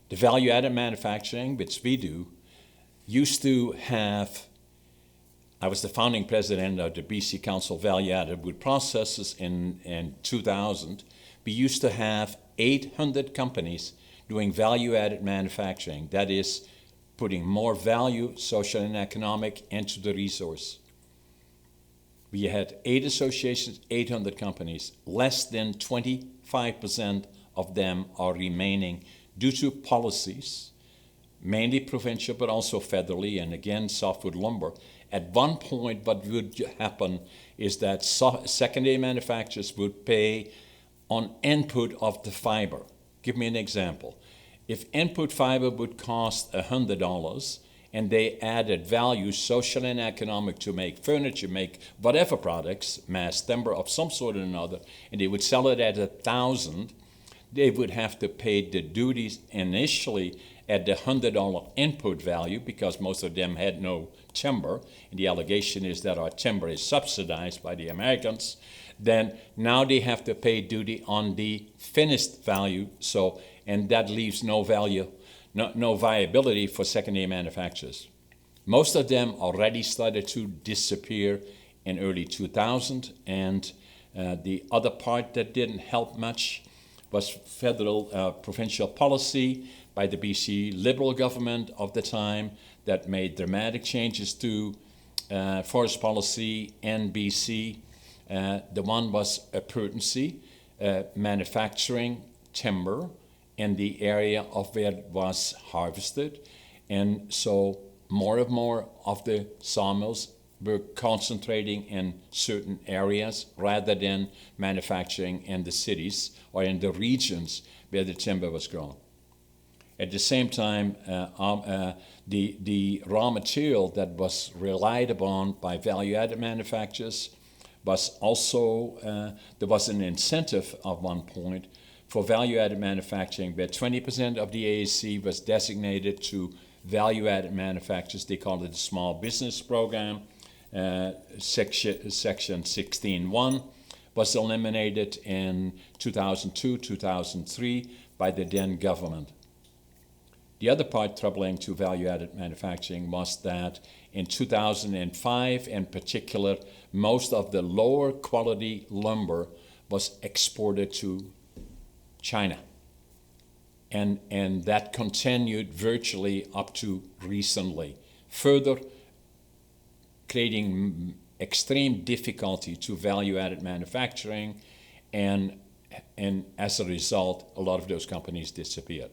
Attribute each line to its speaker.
Speaker 1: The value-added manufacturing, which we do, used to have, I was the founding president of the BC Council Value-Added Wood Processors in 2000. We used to have 800 companies doing value-added manufacturing. That is, putting more value, social and economic, into the resource. We had 8 associations, 800 companies. Less than 25% of them are remaining due to policies, mainly provincial, but also federally, and again, softwood lumber. At one point, what would happen is that secondary manufacturers would pay on input of the fiber. Give me an example. If input fiber would cost $100 and they added value, social and economic, to make furniture, make whatever products, mass timber of some sort or another, and they would sell it at $1,000, they would have to pay the duties initially at the $100 input value, because most of them had no timber, and the allegation is that our timber is subsidized by the Americans. Then now they have to pay duty on the finished value, and that leaves no value, no viability for secondary manufacturers. Most of them already started to disappear in early 2000, and the other part that didn't help much was federal provincial policy by the BC Liberal government of the time that made dramatic changes to forest policy in BC. The one was a prudency, manufacturing timber in the area of where it was harvested. And so more and more of the sawmills were concentrating in certain areas rather than manufacturing in the cities or in the regions where the timber was grown. At the same time, the raw material that was relied upon by value-added manufacturers was also, there was an incentive at one point for value-added manufacturing where 20% of the AAC was designated to value-added manufacturers. They called it the Small Business Program. Section 16.1 was eliminated in 2002, 2003 by the then government. The other part troubling to value-added manufacturing was that in 2005 in particular, most of the lower quality lumber was exported to China. And that continued virtually up to recently, further creating extreme difficulty to value-added manufacturing, and as a result, a lot of those companies disappeared.